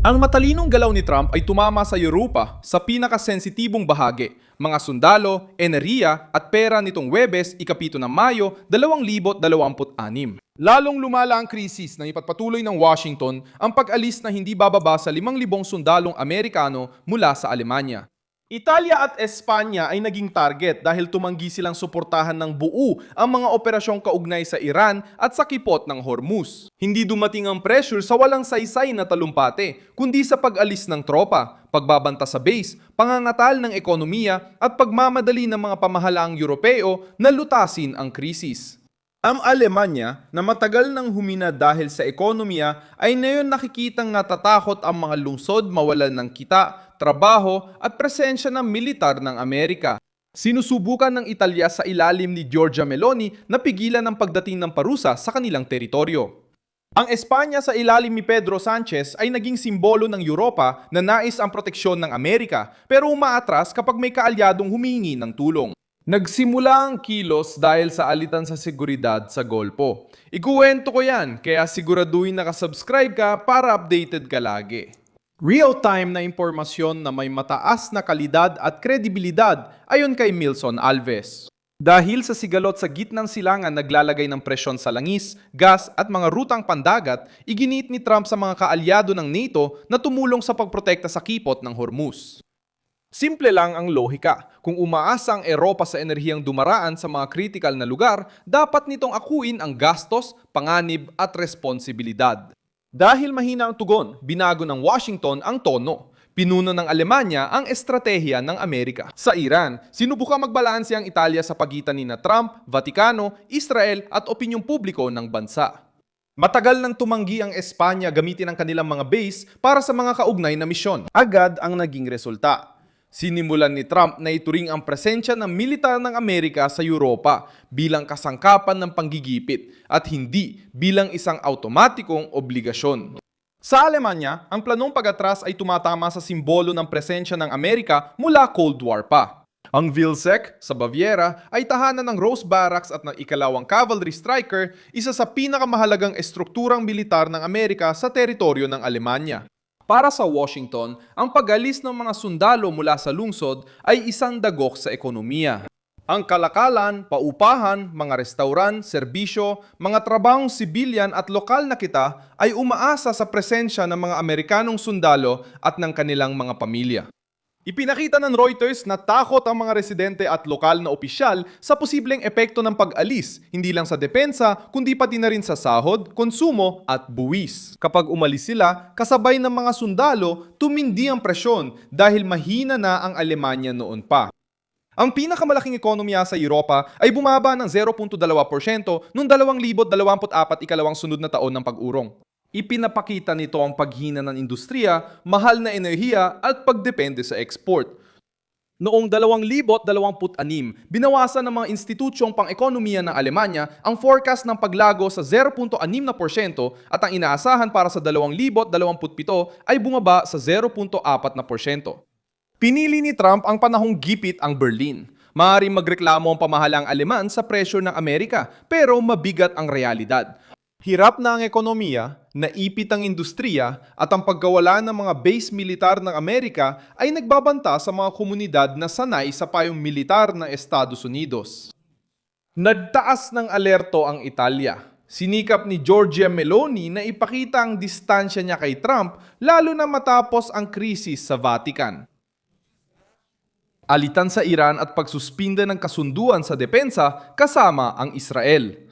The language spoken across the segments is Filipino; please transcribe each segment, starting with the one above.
Ang matalinong galaw ni Trump ay tumama sa Europa sa pinakasensitibong bahagi, mga sundalo, enerhiya at pera nitong Huwebes, ikapito ng Mayo, 2026. Lalong lumala ang krisis na ipagpatuloy ng Washington ang pag-alis na hindi bababa sa 5,000 sundalong Amerikano mula sa Alemanya. Italia at Espanya ay naging target dahil tumanggi silang suportahan ng buo ang mga operasyong kaugnay sa Iran at sa kipot ng Hormuz. Hindi dumating ang pressure sa walang saysay na talumpate, kundi sa pag-alis ng tropa, pagbabanta sa base, pangangatal ng ekonomiya at pagmamadali ng mga pamahalaang Europeo na lutasin ang krisis. Ang Alemanya na matagal nang humina dahil sa ekonomiya ay ngayon nakikitang natatakot ang mga lungsod mawalan ng kita, trabaho at presensya ng militar ng Amerika. Sinusubukan ng Italia sa ilalim ni Giorgia Meloni na pigilan ang pagdating ng parusa sa kanilang teritoryo. Ang Espanya sa ilalim ni Pedro Sanchez ay naging simbolo ng Europa na nais ang proteksyon ng Amerika pero umaatras kapag may kaalyadong humihingi ng tulong. Nagsimula ang kilos dahil sa alitan sa seguridad sa Golpo. Ikuwento ko yan, kaya siguraduhin nakasubscribe ka para updated ka lagi. Real-time na impormasyon na may mataas na kalidad at kredibilidad ayon kay Milson Alves. Dahil sa sigalot sa gitnang silangan naglalagay ng presyon sa langis, gas at mga rutang pandagat, iginit ni Trump sa mga kaalyado ng NATO na tumulong sa pagprotekta sa kipot ng Hormuz. Simple lang ang lohika. Kung umaasa ang Europa sa enerhiyang dumaraan sa mga kritikal na lugar, dapat nitong akuin ang gastos, panganib at responsibilidad. Dahil mahina ang tugon, binago ng Washington ang tono. Pinuno ng Alemanya ang estratehiya ng Amerika. Sa Iran, sinubukang magbalanse ang Italia sa pagitan ni Trump, Vatikano, Israel at opinyong publiko ng bansa. Matagal nang tumanggi ang Espanya gamitin ang kanilang mga base para sa mga kaugnay na misyon. Agad ang naging resulta. Sinimulan ni Trump na ituring ang presensya ng militar ng Amerika sa Europa bilang kasangkapan ng panggigipit at hindi bilang isang automatikong obligasyon. Sa Alemanya, ang planong pag-atras ay tumatama sa simbolo ng presensya ng Amerika mula Cold War pa. Ang Vilseck sa Baviera ay tahanan ng Rose Barracks at ng ikalawang Cavalry Striker, isa sa pinakamahalagang estrukturang militar ng Amerika sa teritoryo ng Alemanya. Para sa Washington, ang pag-alis ng mga sundalo mula sa lungsod ay isang dagok sa ekonomiya. Ang kalakalan, paupahan, mga restauran, serbisyo, mga trabahong sibilyan at lokal na kita ay umaasa sa presensya ng mga Amerikanong sundalo at ng kanilang mga pamilya. Ipinakita ng Reuters na takot ang mga residente at lokal na opisyal sa posibleng epekto ng pag-alis, hindi lang sa depensa, kundi pati na rin sa sahod, konsumo at buwis. Kapag umalis sila, kasabay ng mga sundalo, tumindi ang presyon dahil mahina na ang Alemanya noon pa. Ang pinakamalaking ekonomiya sa Europa ay bumaba ng 0.2% noong 2024 ikalawang sunod na taon ng pag-urong. Ipinapakita nito ang paghina ng industriya, mahal na enerhiya at pagdepende sa export. Noong 2026, binawasan ng mga institusyong pang-ekonomiya ng Alemanya ang forecast ng paglago sa 0.6% at ang inaasahan para sa 2027 ay bumaba sa 0.4%. Pinili ni Trump ang panahong gipit ang Berlin. Maaaring magreklamo ang pamahalaang Aleman sa pressure ng Amerika, pero mabigat ang realidad. Hirap na ang ekonomiya, naipit ang industriya at ang pagkawala ng mga base militar ng Amerika ay nagbabanta sa mga komunidad na sanay sa payong militar ng Estados Unidos. Nagtaas ng alerto ang Italia. Sinikap ni Giorgia Meloni na ipakita ang distansya niya kay Trump lalo na matapos ang krisis sa Vatican. Alitan sa Iran at pagsuspinde ng kasunduan sa depensa kasama ang Israel.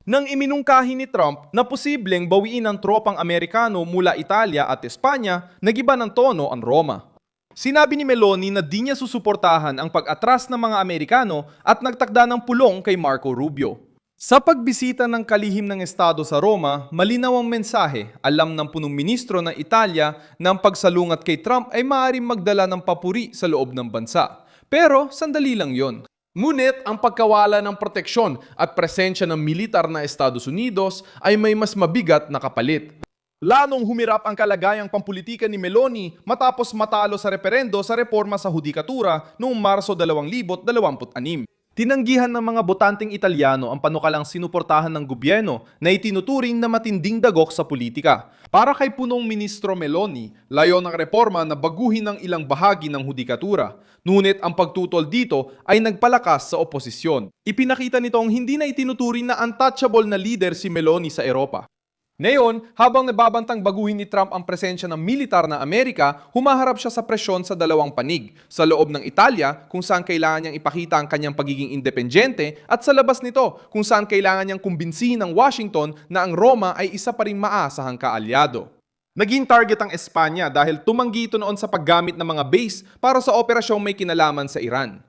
Nang iminungkahi ni Trump na posibleng bawiin ng tropang Amerikano mula Italia at Espanya, nagiba ng tono ang Roma. Sinabi ni Meloni na di niya susuportahan ang pag-atras ng mga Amerikano at nagtakda ng pulong kay Marco Rubio. Sa pagbisita ng kalihim ng Estado sa Roma, malinaw ang mensahe, alam ng punong ministro ng Italia na ang pagsalungat kay Trump ay maaaring magdala ng papuri sa loob ng bansa. Pero sandali lang yon. Ngunit ang pagkawala ng proteksyon at presensya ng militar na Estados Unidos ay may mas mabigat na kapalit. Lalong humirap ang kalagayang pampulitika ni Meloni matapos matalo sa referendo sa reforma sa hudikatura noong Marso 2026. Tinanggihan ng mga botanteng Italyano ang panukalang sinuportahan ng gobyerno na itinuturing na matinding dagok sa politika. Para kay punong ministro Meloni, layo ng reforma na baguhin ang ilang bahagi ng hudikatura. Ngunit ang pagtutol dito ay nagpalakas sa oposisyon. Ipinakita nitong hindi na itinuturing na untouchable na leader si Meloni sa Europa. Ngayon, habang nababantang baguhin ni Trump ang presensya ng militar na Amerika, humaharap siya sa presyon sa dalawang panig. Sa loob ng Italia, kung saan kailangan niyang ipakita ang kanyang pagiging independyente, at sa labas nito, kung saan kailangan niyang kumbinsihin ng Washington na ang Roma ay isa pa ring maasahang kaalyado. Naging target ang Espanya dahil tumanggi ito noon sa paggamit ng mga base para sa operasyong may kinalaman sa Iran.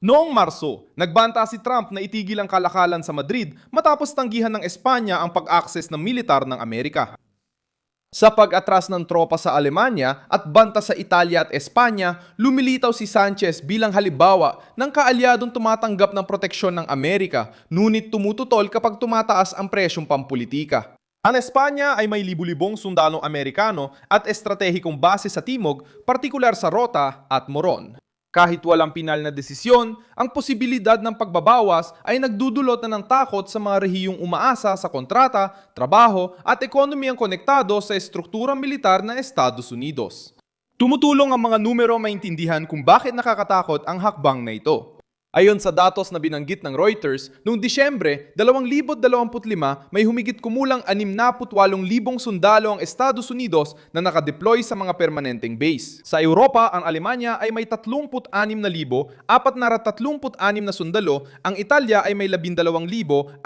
Noong Marso, nagbanta si Trump na itigil ang kalakalan sa Madrid matapos tanggihan ng Espanya ang pag-access ng militar ng Amerika. Sa pag-atras ng tropa sa Alemanya at banta sa Italia at Espanya, lumilitaw si Sanchez bilang halimbawa ng kaalyadong tumatanggap ng proteksyon ng Amerika, ngunit tumututol kapag tumataas ang presyong pampulitika. Ang Espanya ay may libu-libong sundalong Amerikano at estratehikong base sa Timog, partikular sa Rota at Moron. Kahit walang pinal na desisyon, ang posibilidad ng pagbabawas ay nagdudulot na ng takot sa mga rehiyong umaasa sa kontrata, trabaho at ekonomiyang konektado sa estrukturang militar ng Estados Unidos. Tumutulong ang mga numero maintindihan kung bakit nakakatakot ang hakbang na ito. Ayon sa datos na binanggit ng Reuters, noong Disyembre 2025 may humigit kumulang 68,000 sundalo ang Estados Unidos na nakadeploy sa mga permanenteng base. Sa Europa, ang Alemanya ay may 36,436 na sundalo, ang Italia ay may 12,662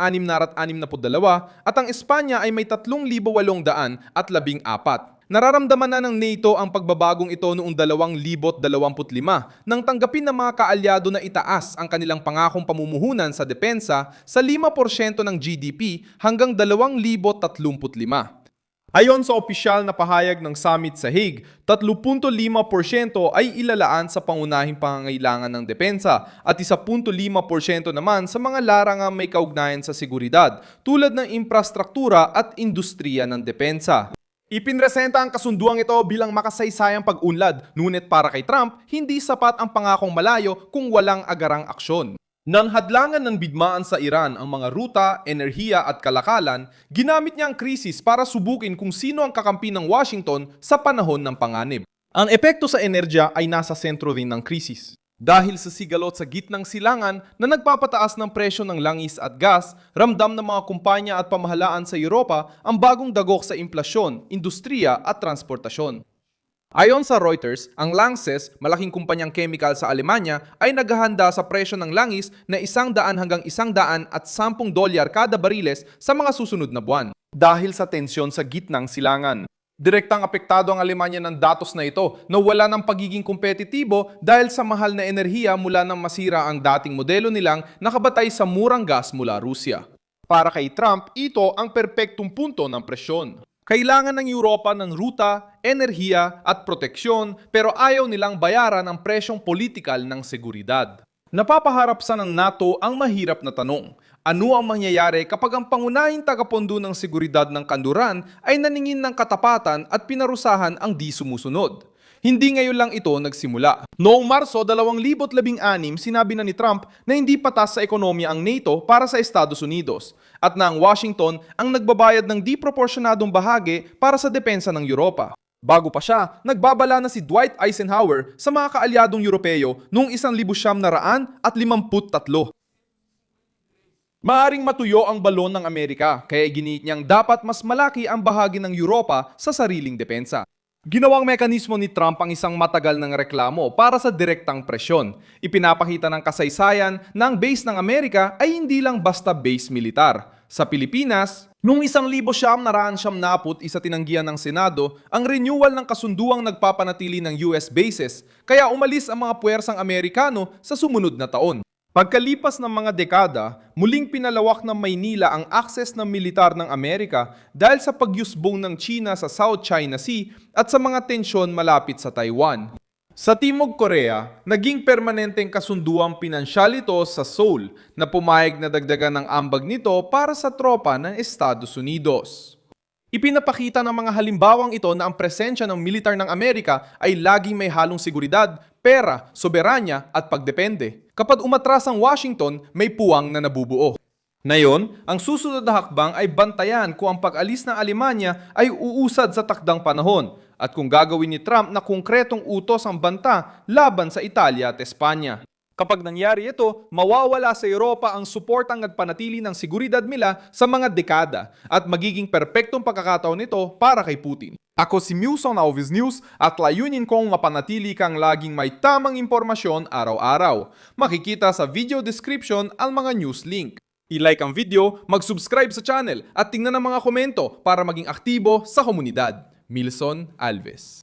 at ang Espanya ay may 3,814. Nararamdaman na ng NATO ang pagbabagong ito noong 2025 nang tanggapin ng mga kaalyado na itaas ang kanilang pangakong pamumuhunan sa depensa sa 5% ng GDP hanggang 2035. Ayon sa opisyal na pahayag ng summit sa Hague, 3.5% ay ilalaan sa pangunahing pangangailangan ng depensa at 1.5% naman sa mga larangang may kaugnayan sa seguridad tulad ng infrastruktura at industriya ng depensa. Ipinresenta ang kasunduang ito bilang makasaysayang pag-unlad, ngunit para kay Trump, hindi sapat ang pangakong malayo kung walang agarang aksyon. Nang hadlangan ng bigmaan sa Iran ang mga ruta, enerhiya at kalakalan, ginamit niya ang krisis para subukin kung sino ang kakampi ng Washington sa panahon ng panganib. Ang epekto sa enerhiya ay nasa sentro rin ng krisis. Dahil sa sigalot sa gitnang silangan na nagpapataas ng presyo ng langis at gas, ramdam ng mga kumpanya at pamahalaan sa Europa ang bagong dagok sa inflasyon, industriya at transportasyon. Ayon sa Reuters, ang Lanxess, malaking kumpanyang chemical sa Alemanya, ay naghahanda sa presyo ng langis na 100 hanggang $110 kada bariles sa mga susunod na buwan. Dahil sa tensyon sa gitnang silangan. Direktang apektado ang Alemanya ng datos na ito na wala ng pagiging kompetitibo dahil sa mahal na enerhiya mula nang masira ang dating modelo nilang nakabatay sa murang gas mula Rusya. Para kay Trump, ito ang perpektong punto ng presyon. Kailangan ng Europa ng ruta, enerhiya at proteksyon pero ayaw nilang bayaran ang presyong politikal ng seguridad. Napapaharap sa ng NATO ang mahirap na tanong. Ano ang mangyayari kapag ang pangunahing tagapondo ng seguridad ng kanluran ay naningin ng katapatan at pinarusahan ang di sumusunod? Hindi ngayon lang ito nagsimula. Noong Marso 2016, sinabi na ni Trump na hindi patas sa ekonomiya ang NATO para sa Estados Unidos at na ang Washington ang nagbabayad ng di proporsyonadong bahagi para sa depensa ng Europa. Bago pa siya, nagbabala na si Dwight Eisenhower sa mga kaalyadong Europeo noong 1953. Maaring matuyo ang balon ng Amerika, kaya giniit niyang dapat mas malaki ang bahagi ng Europa sa sariling depensa. Ginawang mekanismo ni Trump ang isang matagal ng reklamo para sa direktang presyon. Ipinapakita ng kasaysayan na ang base ng Amerika ay hindi lang basta base militar. Sa Pilipinas, noong 1991 tinanggihan ng Senado ang renewal ng kasunduang nagpapanatili ng US bases, kaya umalis ang mga puwersang Amerikano sa sumunod na taon. Pagkalipas ng mga dekada, muling pinalawak ng Maynila ang akses ng militar ng Amerika dahil sa pagyusbong ng China sa South China Sea at sa mga tensyon malapit sa Taiwan. Sa Timog Korea, naging permanenteng kasunduang pinansyal ito sa Seoul na pumayag na dagdagan ng ambag nito para sa tropa ng Estados Unidos. Ipinapakita ng mga halimbawang ito na ang presensya ng militar ng Amerika ay laging may halong seguridad, pera, soberanya at pagdepende. Kapag umatras ang Washington, may puwang na nabubuo. Ngayon, ang susunod na hakbang ay bantayan kung ang pag-alis ng Alemanya ay uusad sa takdang panahon at kung gagawin ni Trump na konkretong utos ang banta laban sa Italia at Espanya. Kapag nangyari ito, mawawala sa Europa ang suportang nagpanatili ng seguridad nila sa mga dekada at magiging perpektong pagkakataon nito para kay Putin. Ako si Milson Alves News at layunin kong mapanatili kang laging may tamang impormasyon araw-araw. Makikita sa video description ang mga news link. I-like ang video, mag-subscribe sa channel at tingnan ang mga komento para maging aktibo sa komunidad. Milson Alves.